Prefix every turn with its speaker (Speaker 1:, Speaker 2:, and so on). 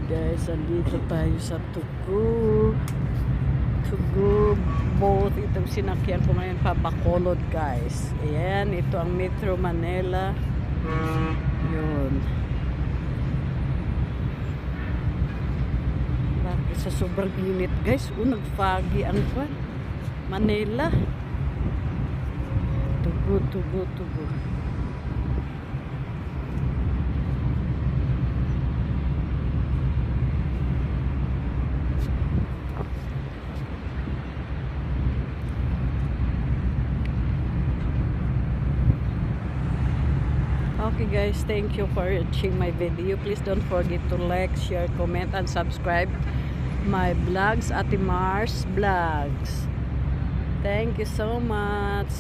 Speaker 1: guys, andito tayo sa Tugu boat. Itong sinakyan ko ngayon pa Bacolod guys. Ayan, ito ang Metro Manila. Yun. Bakit sa sobrang init guys? Nagfagi ang Manila. Tugu. Okay guys, thank you for watching my video. Please don't forget to like, share, comment, and subscribe my vlogs, Ate Marz Vlogs. Thank you so much.